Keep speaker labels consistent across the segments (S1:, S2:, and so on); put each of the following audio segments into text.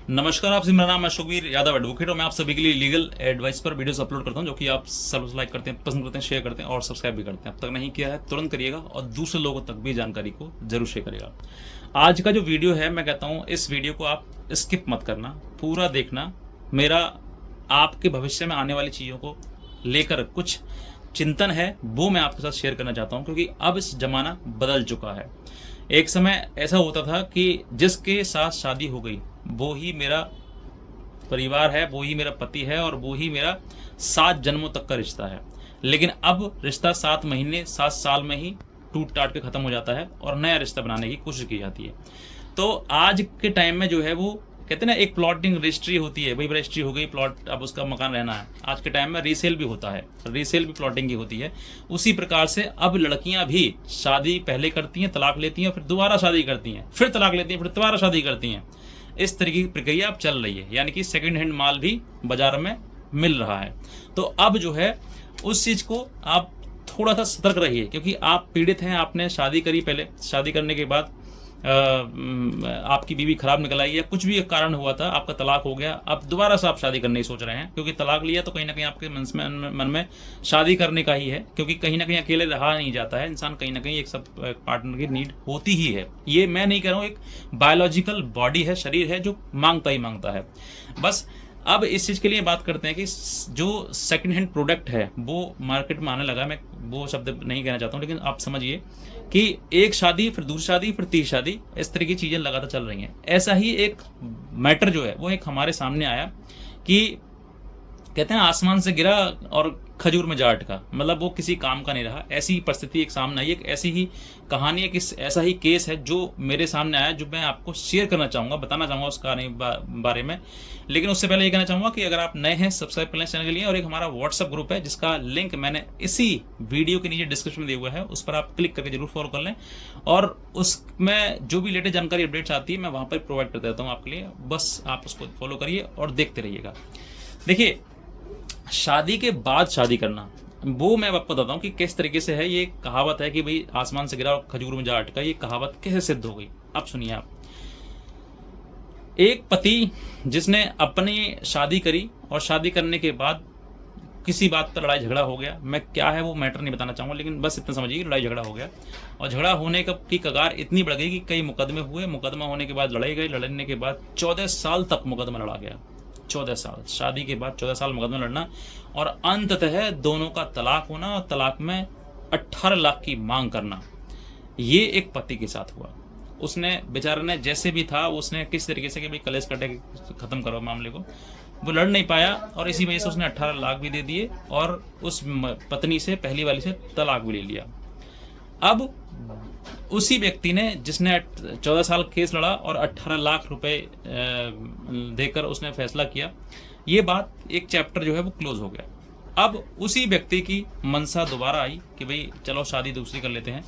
S1: नमस्कार, आपसे मेरा नाम है अशोकवीर यादव एडवोकेट और मैं आप सभी के लिए लीगल एडवाइस पर वीडियोस अपलोड करता हूं जो कि आप सब लाइक करते हैं, पसंद करते हैं, शेयर करते हैं और सब्सक्राइब भी करते हैं। अब तक नहीं किया है तुरंत करिएगा और दूसरे लोगों तक भी जानकारी को जरूर शेयर करिएगा। आज का जो वीडियो है, मैं कहता हूँ इस वीडियो को आप स्किप मत करना, पूरा देखना। मेरा आपके भविष्य में आने वाली चीज़ों को लेकर कुछ चिंतन है, वो मैं आपके साथ शेयर करना चाहता हूँ, क्योंकि अब इस जमाना बदल चुका है। एक समय ऐसा होता था कि जिसके साथ शादी हो गई वो ही मेरा परिवार है, वो ही मेरा पति है और वो ही मेरा 7 जन्मों तक का रिश्ता है। लेकिन अब रिश्ता 7 महीने 7 साल में ही टूट टाट के खत्म हो जाता है और नया रिश्ता बनाने की कोशिश की जाती है। तो आज के टाइम में जो है वो कहते हैं ना, एक प्लॉटिंग रजिस्ट्री होती है, भाई रजिस्ट्री हो गई, प्लॉट अब उसका मकान रहना है। आज के टाइम में रीसेल भी होता है, रीसेल भी प्लॉटिंग की होती है। उसी प्रकार से अब लड़कियां भी शादी पहले करती हैं, तलाक लेती हैं, फिर दोबारा शादी करती हैं, फिर तलाक लेती हैं, फिर दोबारा शादी करती हैं। इस तरीके की प्रक्रिया अब चल रही है, यानी कि सेकंड हैंड माल भी बाजार में मिल रहा है। तो अब जो है उस चीज़ को आप थोड़ा सा सतर्क रहिए, क्योंकि आप पीड़ित हैं। आपने शादी करी, पहले शादी करने के बाद आपकी बीवी खराब निकल आई, या कुछ भी एक कारण हुआ था, आपका तलाक हो गया, अब दोबारा से आप शादी करने की सोच रहे हैं। क्योंकि तलाक लिया तो कहीं ना कहीं आपके मन में शादी करने का ही है, क्योंकि कहीं ना कहीं अकेले रहा नहीं जाता है इंसान, कहीं ना कहीं एक सब पार्टनर की नीड होती ही है। ये मैं नहीं कह रहा हूँ, एक बायोलॉजिकल बॉडी है, शरीर है जो मांगता ही मांगता है। बस अब इस चीज़ के लिए बात करते हैं कि जो सेकंड हैंड प्रोडक्ट है वो मार्केट में आने लगा। मैं वो शब्द नहीं कहना चाहता हूँ, लेकिन आप समझिए कि एक शादी, फिर दूसरी शादी, फिर तीसरी शादी, इस तरह की चीज़ें लगातार चल रही हैं। ऐसा ही एक मैटर जो है वो एक हमारे सामने आया कि कहते हैं आसमान से गिरा और खजूर में जा अटका, मतलब वो किसी काम का नहीं रहा। ऐसी परिस्थिति एक सामने आई, एक ऐसी ही कहानी है, कि ऐसा ही केस है जो मेरे सामने आया, जो मैं आपको शेयर करना चाहूँगा, बताना चाहूँगा उस कहानी बारे में। लेकिन उससे पहले ये कहना चाहूँगा कि अगर आप नए हैं, सब्सक्राइब कर लें चैनल के लिए। और एक हमारा व्हाट्सअप ग्रुप है जिसका लिंक मैंने इसी वीडियो के नीचे डिस्क्रिप्शन में दिया हुआ है, उस पर आप क्लिक करके जरूर फॉलो कर लें। और उसमें जो भी लेटेस्ट जानकारी अपडेट्स आती है मैं वहाँ पर प्रोवाइड कर देता हूँ आपके लिए। बस आप उसको फॉलो करिए और देखते रहिएगा। देखिए, शादी के बाद शादी करना, वो मैं आपको बताता हूँ कि किस तरीके से है। ये कहावत है कि भाई आसमान से गिरा और खजूर में जा अटका, ये कहावत कैसे सिद्ध हो गई, अब सुनिए आप। एक पति जिसने अपनी शादी करी और शादी करने के बाद किसी बात पर लड़ाई झगड़ा हो गया, मैं क्या है वो मैटर नहीं बताना चाहूँगा, लेकिन बस इतना समझिए कि लड़ाई झगड़ा हो गया। और झगड़ा होने की कगार इतनी बढ़ गई कि कई मुकदमे हुए, मुकदमा होने के बाद लड़ाई गई, लड़ने के बाद 14 साल तक मुकदमा लड़ा गया। 14 साल शादी के बाद 14 साल मुकदमा लड़ना, और अंततः दोनों का तलाक होना और तलाक में 18 लाख की मांग करना। ये एक पति के साथ हुआ। उसने बेचारे ने जैसे भी था, उसने किस तरीके से कि भाई कलेश कटे खत्म करो मामले को, वो लड़ नहीं पाया और इसी वजह से उसने 18 लाख भी दे दिए और उस पत्नी से, पहली वाली से तलाक भी ले लिया। अब उसी व्यक्ति ने, जिसने 14 साल केस लड़ा और 18 लाख रुपए देकर उसने फैसला किया, ये बात, एक चैप्टर जो है वो क्लोज हो गया। अब उसी व्यक्ति की मनसा दोबारा आई कि भाई चलो शादी दूसरी कर लेते हैं।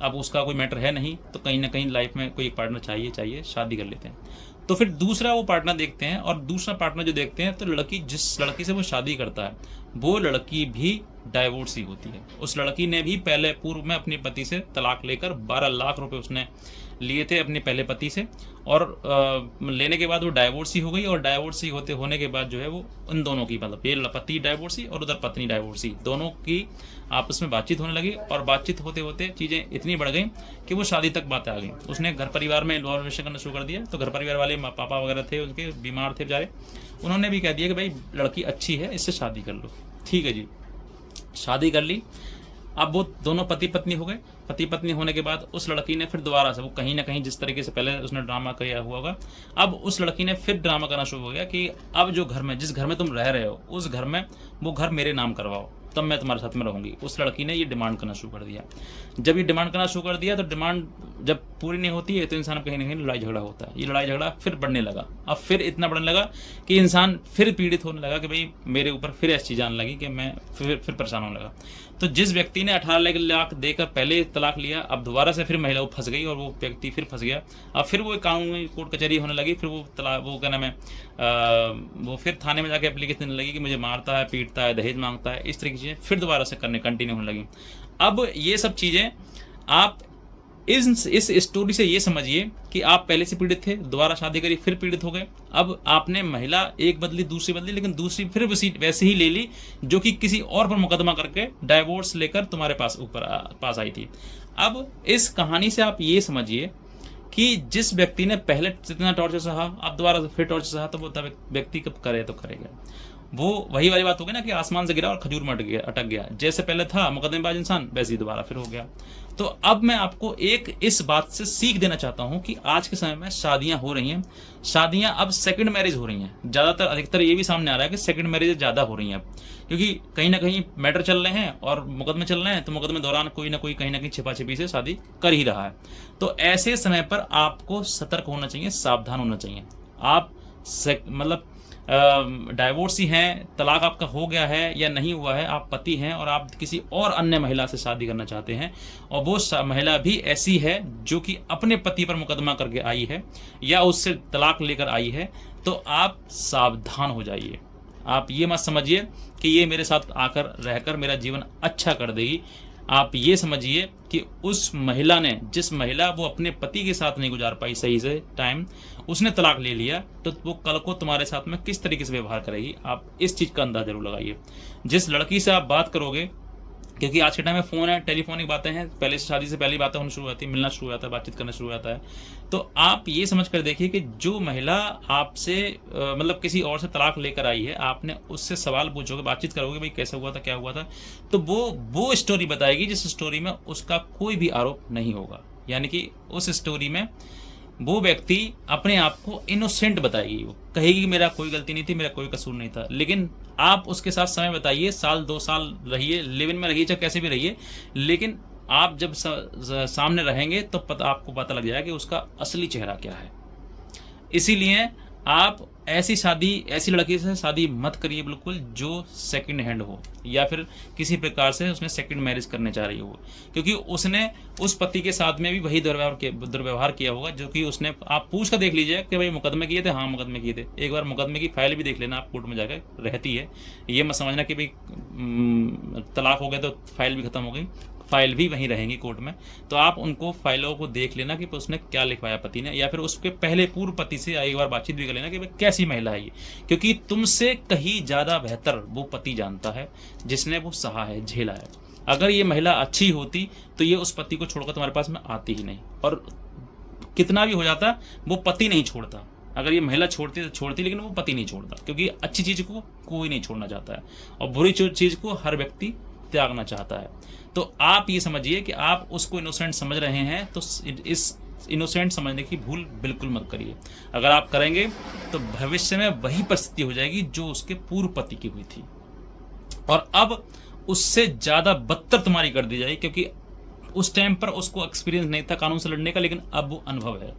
S1: अब उसका कोई मैटर है नहीं, तो कहीं ना कहीं लाइफ में कोई पार्टनर चाहिए, शादी कर लेते हैं। तो फिर दूसरा वो पार्टनर देखते हैं, और दूसरा पार्टनर जो देखते हैं, तो लड़की, जिस लड़की से वो शादी करता है, वो लड़की भी डाइवोर्स ही होती है। उस लड़की ने भी पहले पूर्व में अपने पति से तलाक लेकर 12 लाख रुपए उसने लिए थे अपने पहले पति से, और लेने के बाद वो डाइवोर्स ही हो गई। और डाइवोर्स ही होने के बाद जो है वो उन दोनों की, मतलब ये पति डाइवोर्स ही और उधर पत्नी डाइवोर्स ही, दोनों की आपस में बातचीत होने लगी। और बातचीत होते होते चीज़ें इतनी बढ़ गई कि वो शादी तक बातें आ गई। उसने घर परिवार में इन्वॉल्वेशन करना शुरू कर दिया। तो घर परिवार वाले पापा वगैरह थे, उनके बीमार थे बेचारे, उन्होंने भी कह दिया कि भाई लड़की अच्छी है, इससे शादी कर लो। ठीक है जी, शादी कर ली। अब वो दोनों पति पत्नी हो गए। पति पत्नी होने के बाद उस लड़की ने फिर दोबारा से, वो कहीं ना कहीं जिस तरीके से पहले उसने ड्रामा किया हुआ होगा, अब उस लड़की ने फिर ड्रामा करना शुरू हो गया कि अब जो घर में, जिस घर में तुम रह रहे हो, उस घर में वो घर मेरे नाम करवाओ, तब मैं तुम्हारे साथ में रहूंगी। उस लड़की ने ये डिमांड करना शुरू कर दिया। जब ये डिमांड करना शुरू कर दिया, तो डिमांड जब पूरी नहीं होती है तो इंसान कहीं ना कहीं लड़ाई झगड़ा होता है। ये लड़ाई झगड़ा फिर बढ़ने लगा। अब फिर इतना बढ़ने लगा कि इंसान फिर पीड़ित होने लगा कि भाई मेरे ऊपर फिर ऐसी चीज़ आने लगी कि मैं फिर परेशान होने लगा। तो जिस व्यक्ति ने 18 लाख देकर पहले तलाक लिया, अब दोबारा से फिर महिला फंस गई और वो व्यक्ति फिर फंस गया। अब फिर वो कानूनी कोर्ट कचहरी होने लगी। फिर वो क्या नाम है, वो फिर थाने में जाके एप्लीकेशन देने लगी कि मुझे मारता है, पीटता है, दहेज मांगता है, इस तरह की चीज़ें फिर दोबारा से कंटिन्यू होने लगी। अब ये सब चीज़ें आप इस स्टोरी से ये समझिए कि आप पहले से पीड़ित थे, दोबारा शादी करी, फिर पीड़ित हो गए। अब आपने महिला एक बदली, दूसरी बदली, लेकिन दूसरी फिर वैसे ही ले ली जो कि किसी और पर मुकदमा करके डाइवोर्स लेकर तुम्हारे पास आई थी। अब इस कहानी से आप ये समझिए कि जिस व्यक्ति ने पहले जितना टॉर्चर सहा, अब दोबारा फिर टॉर्चर सहा, तो वो व्यक्ति कब करे तो करेगा। वो वही वाली बात हो गई ना कि आसमान से गिरा और खजूर में अटक गया। जैसे पहले था मुकदमेबाज इंसान, वैसे ही दोबारा फिर हो गया। तो अब मैं आपको एक इस बात से सीख देना चाहता हूं कि आज के समय में शादियां हो रही हैं, शादियां अब सेकंड मैरिज हो रही हैं। ज़्यादातर अधिकतर ये भी सामने आ रहा है कि सेकंड मैरिज ज़्यादा हो रही हैं अब, क्योंकि कहीं ना कहीं मैटर चल रहे हैं और मुकदमे चल रहे हैं, तो मुकदमे दौरान कोई ना कोई कहीं ना कहीं छिपा छिपी से शादी कर ही रहा है। तो ऐसे समय पर आपको सतर्क होना चाहिए, सावधान होना चाहिए। आप मतलब डाइवोर्स ही हैं, तलाक आपका हो गया है या नहीं हुआ है, आप पति हैं और आप किसी और अन्य महिला से शादी करना चाहते हैं, और वो महिला भी ऐसी है जो कि अपने पति पर मुकदमा करके आई है या उससे तलाक लेकर आई है, तो आप सावधान हो जाइए। आप ये मत समझिए कि ये मेरे साथ आकर रहकर मेरा जीवन अच्छा कर देगी। आप ये समझिए कि उस महिला ने, जिस महिला वो अपने पति के साथ नहीं गुजार पाई सही से टाइम, उसने तलाक ले लिया, तो वो कल को तुम्हारे साथ में किस तरीके से व्यवहार करेगी, आप इस चीज़ का अंदाजा जरूर लगाइए। जिस लड़की से आप बात करोगे, क्योंकि आज के टाइम में फ़ोन है, टेलीफोनिक बातें हैं, पहले से शादी से पहली बातें होनी शुरू होती है, मिलना शुरू हो जाता है, बातचीत करना शुरू हो जाता है। तो आप ये समझ कर देखिए कि जो महिला आपसे मतलब किसी और से तलाक लेकर आई है, आपने उससे सवाल पूछोगे, बातचीत करोगे, भाई कैसे हुआ था, क्या हुआ था, तो वो स्टोरी बताएगी जिस स्टोरी में उसका कोई भी आरोप नहीं होगा। यानी कि उस स्टोरी में वो व्यक्ति अपने आप को इनोसेंट बताएगी, वो कहेगी मेरा कोई गलती नहीं थी, मेरा कोई कसूर नहीं था। लेकिन आप उसके साथ समय बताइए, साल 2 साल रहिए, लिव इन में रहिए, चाहे कैसे भी रहिए, लेकिन आप जब सामने रहेंगे तो आपको पता लग जाएगा कि उसका असली चेहरा क्या है। इसीलिए आप ऐसी लड़की से शादी मत करिए बिल्कुल, जो सेकंड हैंड हो या फिर किसी प्रकार से उसने सेकंड मैरिज करने जा रही हो, क्योंकि उसने उस पति के साथ में भी वही दुर्व्यवहार किया होगा जो कि उसने। आप पूछ कर देख लीजिए कि भाई मुकदमे किए थे, हाँ मुकदमे किए थे। एक बार मुकदमे की फाइल भी देख लेना, आप कोर्ट में जाकर रहती है। ये मत समझना कि भाई तलाक हो गया तो फाइल भी खत्म हो गई, फाइल भी वहीं रहेंगी कोर्ट में। तो आप उनको फाइलों को देख लेना कि उसने क्या लिखवाया पति ने, या फिर उसके पहले पूर्व पति से एक बार बातचीत भी कर लेना कि भाई कैसी महिला है ये, क्योंकि तुमसे कहीं ज़्यादा बेहतर वो पति जानता है जिसने वो सहा है, झेला है। अगर ये महिला अच्छी होती तो ये उस पति को छोड़कर तुम्हारे पास में आती ही नहीं, और कितना भी हो जाता वो पति नहीं छोड़ता। अगर ये महिला छोड़ती तो छोड़ती, लेकिन वो पति नहीं छोड़ता, क्योंकि अच्छी चीज़ को कोई नहीं छोड़ना चाहता है और बुरी चीज़ को हर व्यक्ति त्यागना चाहता है। तो आप ये समझिए कि आप उसको इनोसेंट समझ रहे हैं, तो इस इनोसेंट समझने की भूल बिल्कुल मत करिए। अगर आप करेंगे तो भविष्य में वही परिस्थिति हो जाएगी जो उसके पूर्व पति की हुई थी, और अब उससे ज़्यादा बदतर तुम्हारी कर दी जाएगी, क्योंकि उस टाइम पर उसको एक्सपीरियंस नहीं था कानून से लड़ने का, लेकिन अब वो अनुभव है।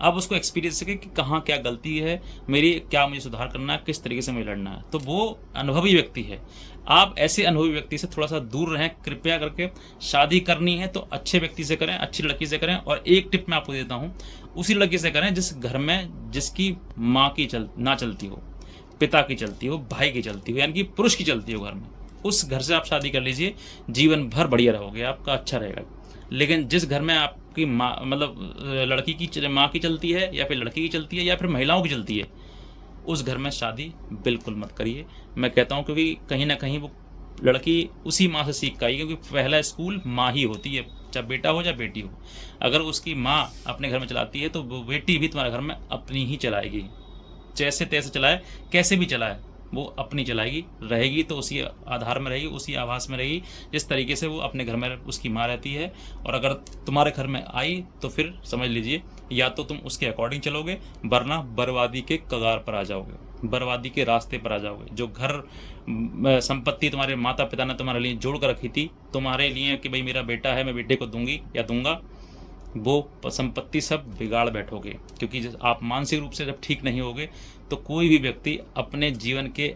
S1: अब उसको एक्सपीरियंस है कि कहाँ क्या गलती है मेरी, क्या मुझे सुधार करना है, किस तरीके से मुझे लड़ना है। तो वो अनुभवी व्यक्ति है। आप ऐसे अनुभवी व्यक्ति से थोड़ा सा दूर रहें कृपया करके। शादी करनी है तो अच्छे व्यक्ति से करें, अच्छी लड़की से करें। और एक टिप मैं आपको देता हूँ, उसी लड़की से करें जिस घर में जिसकी माँ की ना चलती हो, पिता की चलती हो, भाई की चलती हो, यानी कि पुरुष की चलती हो घर में, उस घर से आप शादी कर लीजिए, जीवन भर बढ़िया रहोगे, आपका अच्छा रहेगा। लेकिन जिस घर में आपकी माँ मतलब लड़की की माँ की चलती है, या फिर लड़की की चलती है, या फिर महिलाओं की चलती है, उस घर में शादी बिल्कुल मत करिए। मैं कहता हूँ क्योंकि कहीं ना कहीं वो लड़की उसी माँ से सीख कर आई, क्योंकि पहला स्कूल माँ ही होती है, चाहे बेटा हो चाहे बेटी हो। अगर उसकी माँ अपने घर में चलाती है तो वो बेटी भी तुम्हारे घर में अपनी ही चलाएगी, जैसे तैसे चलाए, कैसे भी चलाए, वो अपनी चलाएगी, रहेगी तो उसी आधार में रहेगी, उसी आवास में रहेगी जिस तरीके से वो अपने घर में उसकी माँ रहती है। और अगर तुम्हारे घर में आई तो फिर समझ लीजिए या तो तुम उसके अकॉर्डिंग चलोगे, वरना बर्बादी के कगार पर आ जाओगे, बर्बादी के रास्ते पर आ जाओगे। जो घर संपत्ति तुम्हारे माता पिता ने तुम्हारे लिए जोड़ कर रखी थी, तुम्हारे लिए कि भाई मेरा बेटा है मैं बेटे को दूंगी या दूंगा, वो संपत्ति सब बिगाड़ बैठोगे। क्योंकि आप मानसिक रूप से जब ठीक नहीं होगे तो कोई भी व्यक्ति अपने जीवन के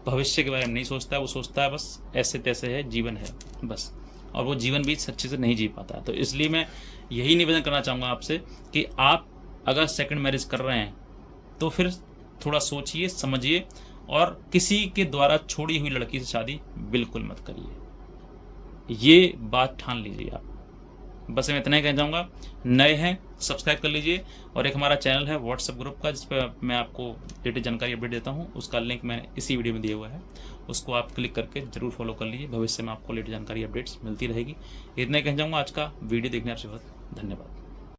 S1: भविष्य के बारे में नहीं सोचता है, वो सोचता है बस ऐसे तैसे है, जीवन है बस, और वो जीवन भी अच्छे से नहीं जी पाता। तो इसलिए मैं यही निवेदन करना चाहूँगा आपसे कि आप अगर सेकंड मैरिज कर रहे हैं तो फिर थोड़ा सोचिए समझिए, और किसी के द्वारा छोड़ी हुई लड़की से शादी बिल्कुल मत करिए, ये बात ठान लीजिए आप। बस मैं इतना ही कहना चाहूँगा, नए हैं सब्सक्राइब कर लीजिए, और एक हमारा चैनल है व्हाट्सएप ग्रुप का जिस पर मैं आपको लेटेस्ट जानकारी अपडेट देता हूँ, उसका लिंक मैंने इसी वीडियो में दिया हुआ है, उसको आप क्लिक करके जरूर फॉलो कर लीजिए। भविष्य में आपको लेटेस्ट जानकारी अपडेट्स मिलती रहेगी। इतना ही कहना चाहूँगा। आज का वीडियो देखने आपसे बहुत धन्यवाद।